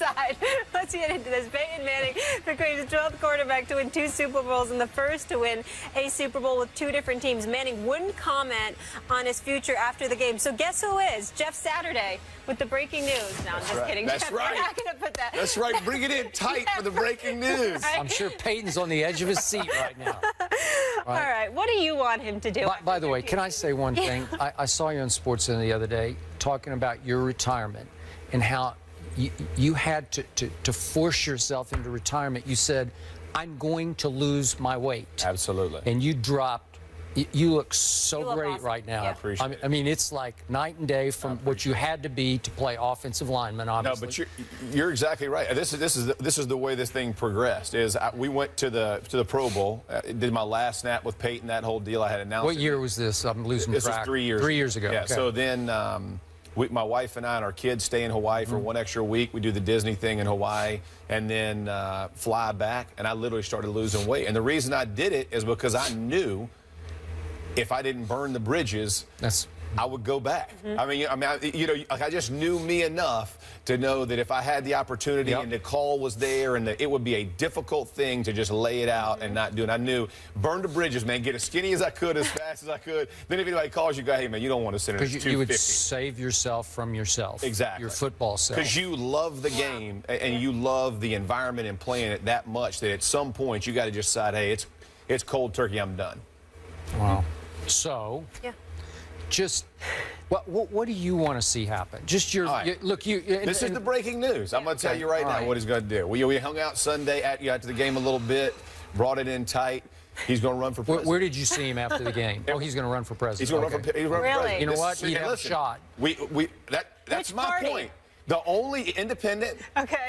side. Let's get into this. Peyton Manning became the 12th quarterback to win 2 Super Bowls and the first to win a Super Bowl with 2 different teams. Manning wouldn't comment on his future after the game. So guess who is? Jeff Saturday with the breaking news. No, I'm just kidding. That's Jeff, right. We're not going to put that. That's right. Bring it in tight for the breaking news. Right. I'm sure Peyton's on the edge of his seat right now. All right. What do you want him to do? By the way, can I say one thing? I saw you on SportsCenter the other day talking about your retirement and how you had to force yourself into retirement. You said, I'm going to lose my weight. Absolutely. And you dropped. You look so You look great awesome. right now. Yeah. I appreciate it. I mean, it's like night and day from what you had to be to play offensive lineman, obviously. No, but you're exactly right. This is the way this thing progressed. We went to the Pro Bowl. Did my last snap with Peyton. That whole deal I had announced. What year was this? I'm losing track. This was 3 years. 3 years ago. Yeah. Okay. So then, my wife and I and our kids stay in Hawaii for 1 extra week. We do the Disney thing in Hawaii, and then fly back. And I literally started losing weight. And the reason I did it is because I knew if I didn't burn the bridges, I would go back. I mean, I just knew me enough to know that if I had the opportunity and the call was there, and it would be a difficult thing to just lay it out and not do it. I knew, burn the bridges, man. Get as skinny as I could, as fast as I could. Then if anybody calls you, go, hey, man, you don't want to sit in 250. You would save yourself from yourself. Exactly. Your football self. Because you love the game and you love the environment and playing it that much that at some point you got to just decide, hey, it's cold turkey. I'm done. Wow. So, just what do you want to see happen? Just look. This is the breaking news. I'm going to tell you right now what he's going to do. We hung out Sunday after the game a little bit, brought it in tight. He's going to run for president. Where did you see him after the game? Oh, he's going to run for president. He's going to run for president. You know what? He'd have a shot. That's my point. The only independent,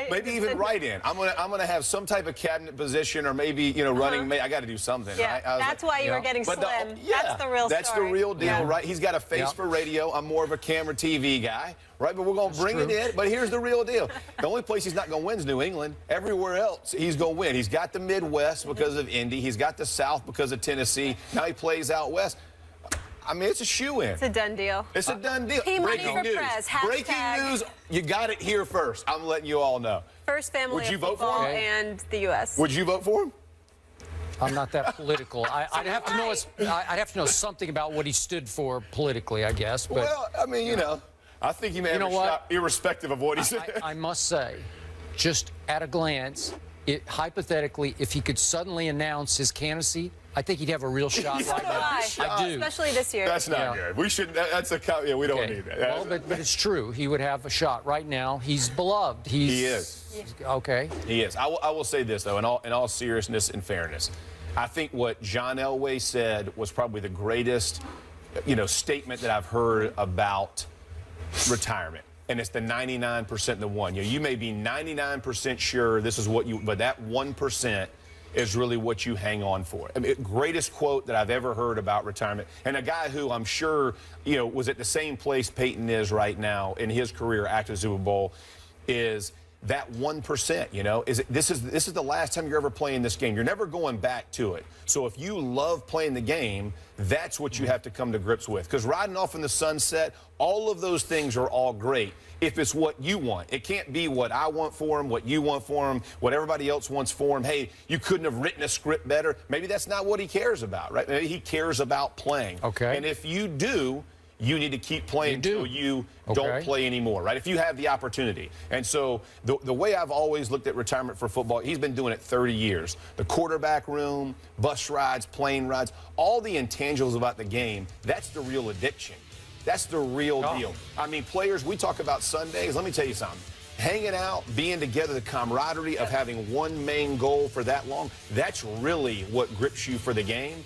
maybe even write-in. I'm gonna have some type of cabinet position, or maybe running. I got to do something. Yeah, right? that's why you were getting slim. That's the real story. That's the real deal, right? He's got a face for radio. I'm more of a camera TV guy, right? But we're gonna bring it in. But here's the real deal: the only place he's not gonna win is New England. Everywhere else, he's gonna win. He's got the Midwest because of Indy. He's got the South because of Tennessee. Now he plays out west. I mean, it's a shoe-in. It's a done deal. It's a done deal. Breaking news. Breaking news. You got it here first. I'm letting you all know. First family Would you of vote for football him? and the U.S. Would you vote for him? I'm not that political. I'd have to know. I'd have to know something about what he stood for politically, I guess. But, well, I mean, I think he may have a shot, irrespective of what he said. I must say, just at a glance, hypothetically, if he could suddenly announce his candidacy, I think he'd have a real shot right now. I do. Especially this year. That's not good. We should. That's a. We don't need that. Well, but it's true. He would have a shot right now. He's beloved. He is. Okay. He is. I will say this though, in all seriousness and fairness, I think what John Elway said was probably the greatest, statement that I've heard about retirement. And it's the 99% and the 1. You may be 99% sure this is what but that 1% is really what you hang on for. I mean, greatest quote that I've ever heard about retirement. And a guy who I'm sure, was at the same place Peyton is right now in his career after the Super Bowl is that 1%, this is the last time you're ever playing this game. You're never going back to it. So if you love playing the game, that's what you have to come to grips with. Because riding off in the sunset, all of those things are all great if it's what you want. It can't be what I want for him, what you want for him, what everybody else wants for him. Hey, you couldn't have written a script better. Maybe that's not what he cares about, right? Maybe he cares about playing. Okay. And if you do, you need to keep playing until you don't play anymore, right? If you have the opportunity. And so the way I've always looked at retirement for football, he's been doing it 30 years. The quarterback room, bus rides, plane rides, all the intangibles about the game, that's the real addiction. That's the real deal. I mean, players, we talk about Sundays. Let me tell you something. Hanging out, being together, the camaraderie of having one main goal for that long, that's really what grips you for the game.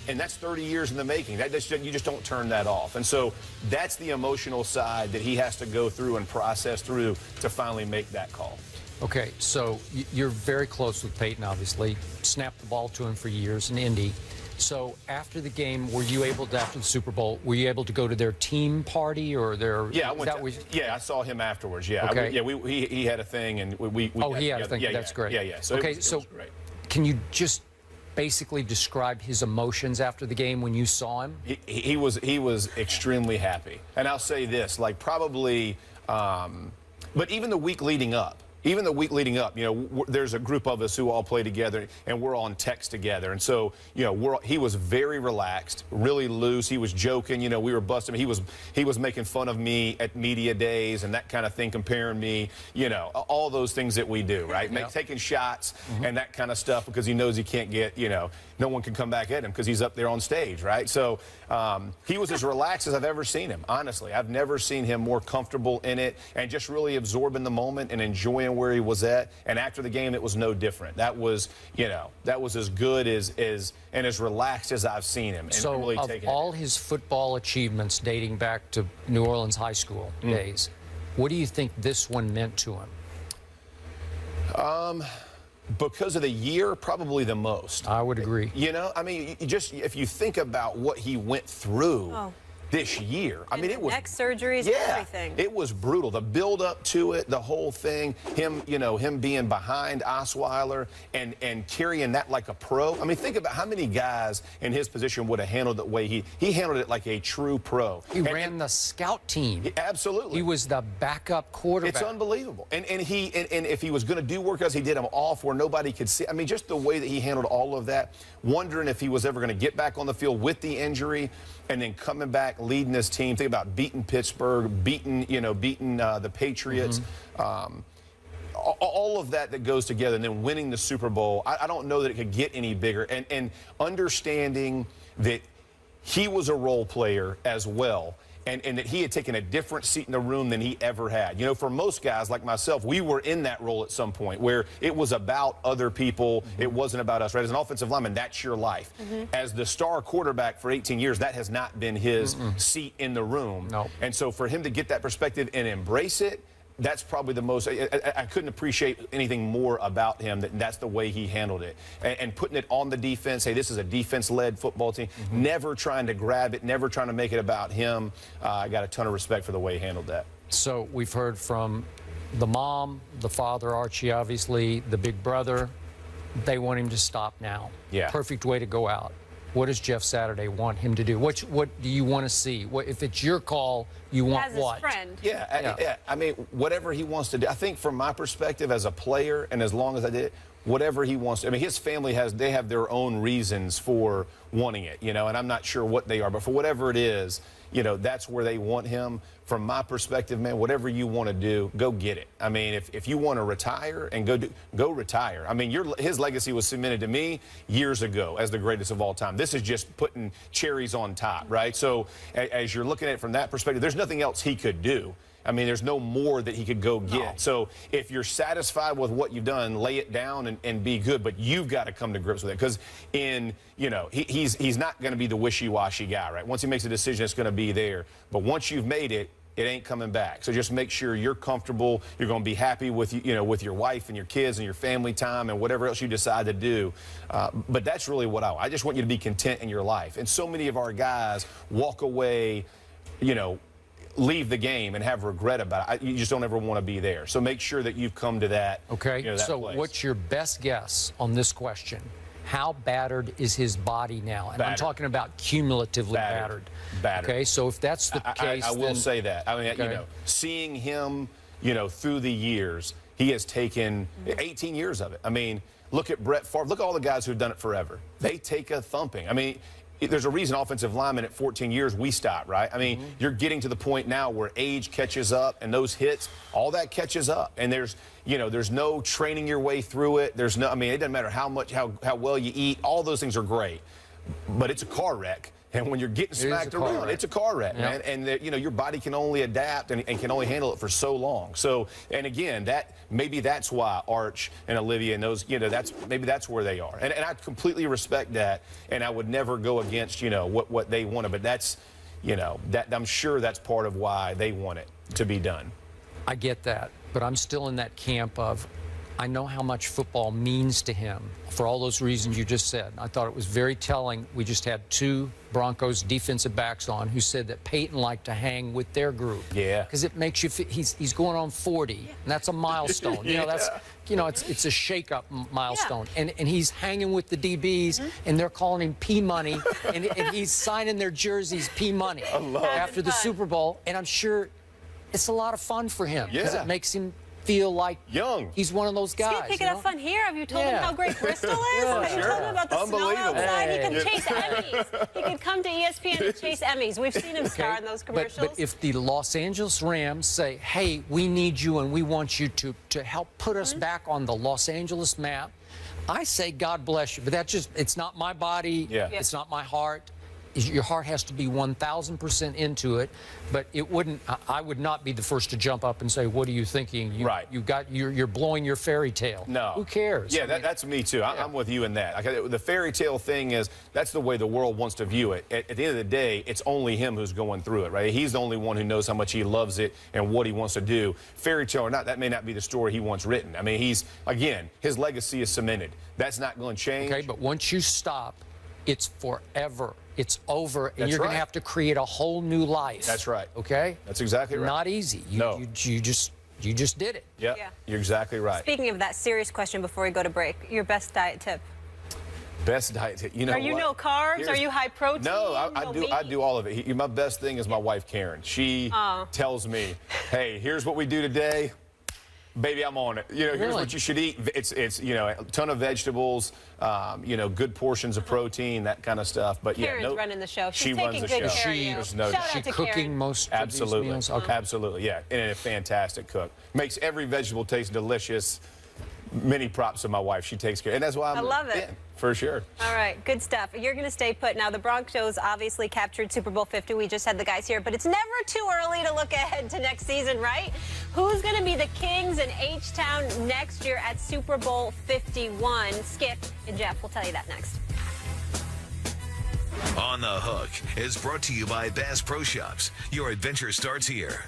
And that's 30 years in the making. You just don't turn that off. And so that's the emotional side that he has to go through and process through to finally make that call. Okay, so you're very close with Peyton, obviously. Snapped the ball to him for years in Indy. So after the game, were you able to, after the Super Bowl, were you able to go to their team party or their? Yeah, I saw him afterwards. Yeah, okay. He had a thing, and we he had a thing. That's great. Yeah. So okay, it was great. Can you just basically describe his emotions after the game when you saw him? He was extremely happy, and I'll say this, like probably, but even the week leading up. even the week leading up, there's a group of us who all play together, and we're on text together. And so, he was very relaxed, really loose. He was joking. We were busting. He was making fun of me at media days and that kind of thing, comparing me, all those things that we do, right? Taking shots and that kind of stuff because he knows he can't get, no one can come back at him because he's up there on stage, right? So he was as relaxed as I've ever seen him, honestly. I've never seen him more comfortable in it and just really absorbing the moment and enjoying where he was at. And after the game, it was no different. That was, that was as good as and as relaxed as I've seen him. And so really of all his football achievements dating back to New Orleans high school days, what do you think this one meant to him? Because of the year, probably the most. I would agree. If you think about what he went through this year, it was neck surgeries, everything. It was brutal. The build up to it, the whole thing, him being behind Osweiler and carrying that like a pro. Think about how many guys in his position would have handled it the way he handled it like a true pro. He ran the scout team. Absolutely. He was the backup quarterback. It's unbelievable. And if he was going to do workouts, he did them off where nobody could see. Just the way that he handled all of that, wondering if he was ever going to get back on the field with the injury, and then coming back, leading his team. Think about beating Pittsburgh, beating the Patriots. All of that goes together, and then winning the Super Bowl. I don't know that it could get any bigger. And understanding that he was a role player as well. And that he had taken a different seat in the room than he ever had. For most guys like myself, we were in that role at some point where it was about other people. It wasn't about us, right? As an offensive lineman, that's your life. As the star quarterback for 18 years, that has not been his seat in the room. No. And so for him to get that perspective and embrace it, that's probably the most. I couldn't appreciate anything more about him. That's the way he handled it, and putting it on the defense. Hey, this is a defense-led football team. Never trying to grab it, never trying to make it about him. I got a ton of respect for the way he handled that. So we've heard from the mom, the father, Archie, obviously, the big brother. They want him to stop now. Yeah. Perfect way to go out. What does Jeff Saturday want him to do? What do you want to see? If it's your call, you want as his what? friend. Yeah. Whatever he wants to do. I think from my perspective as a player, and as long as I did, whatever he wants to. His family they have their own reasons for wanting it, and I'm not sure what they are, but for whatever it is, that's where they want him. From my perspective, man, whatever you want to do, go get it. If you want to retire and go retire. His legacy was cemented to me years ago as the greatest of all time. This is just putting cherries on top, right? So as you're looking at it from that perspective, there's nothing else he could do. There's no more that he could go get. No. So if you're satisfied with what you've done, lay it down and be good. But you've got to come to grips with it because he's not going to be the wishy-washy guy, right? Once he makes a decision, it's going to be there. But once you've made it, it ain't coming back. So just make sure you're comfortable. You're going to be happy with with your wife and your kids and your family time and whatever else you decide to do. But that's really what I just want you to be content in your life. And so many of our guys walk away, leave the game and have regret about it. You just don't ever want to be there. So make sure that you've come to that. Okay. That so place. What's your best guess on this question? How battered is his body now? And I'm talking about cumulatively battered. Okay. So if that's the case, I will say that. Seeing him, through the years, he has taken 18 years of it. Look at Brett Favre. Look at all the guys who've done it forever. They take a thumping. There's a reason offensive linemen at 14 years, we stop, right? You're getting to the point now where age catches up and those hits, all that catches up. And there's no training your way through it. There's no, it doesn't matter how well you eat. All those things are great. But it's a car wreck. And when you're getting smacked around, it's a car wreck, man. And your body can only adapt and can only handle it for so long. So, and again, maybe that's why Arch and Olivia and those, maybe that's where they are. And I completely respect that. And I would never go against, what they wanted. But that's, I'm sure that's part of why they want it to be done. I get that. But I'm still in that camp of, I know how much football means to him for all those reasons you just said. I thought it was very telling. We just had two Broncos defensive backs on who said that Peyton liked to hang with their group. Yeah. Because it makes you feel, he's going on 40, and that's a milestone. That's it's a shake-up milestone. Yeah. And he's hanging with the DBs, and they're calling him P-Money, and he's signing their jerseys P-Money after the Super Bowl. And I'm sure it's a lot of fun for him because it makes him feel like young. he's one of those guys. He's picking up fun here. Have you told him how great Bristol is? Have you told him about the snow outside? He can chase Emmys. He can come to ESPN and chase Emmys. We've seen him star in those commercials. But if the Los Angeles Rams say, hey, we need you and we want you to help put us back on the Los Angeles map, I say God bless you. But that's just, it's not my body. Yeah. It's not my heart. Your heart has to be 1,000% into it, but it wouldn't. I would not be the first to jump up and say, "What are you thinking? You're blowing your fairy tale." No, who cares? Yeah, that's me too. Yeah. I'm with you in that. The fairy tale thing is that's the way the world wants to view it. At the end of the day, it's only him who's going through it, right? He's the only one who knows how much he loves it and what he wants to do. Fairy tale or not, that may not be the story he wants written. I mean, his legacy is cemented. That's not going to change. Okay, but once you stop, it's forever. It's over, and That's you're right. going to have to create a whole new life. That's right. Okay? That's exactly right. Not easy. No. You just did it. Yep. Yeah. You're exactly right. Speaking of that, serious question before we go to break. Your best diet tip? Best diet tip. You know Are you what? no carbs? Are you high protein? No, no I do all of it. My best thing is my wife, Karen. She tells me, hey, here's what we do today. Baby, I'm on it. Here's what you should eat. It's a ton of vegetables, good portions of protein, that kind of stuff. But Karen's running the show. She She's runs taking the good show. care of you. Is she to cooking Karen. most Absolutely. of these meals? Okay. Absolutely, yeah. And a fantastic cook. Makes every vegetable taste delicious. Many props to my wife. She takes care. And that's why I love it. Yeah, for sure. All right, good stuff. You're going to stay put. Now, the Broncos obviously captured Super Bowl 50. We just had the guys here, but it's never too early to look ahead to next season, right? Who's going to be the Kings in H-Town next year at Super Bowl 51? Skip and Jeff will tell you that next. On the Hook is brought to you by Bass Pro Shops. Your adventure starts here.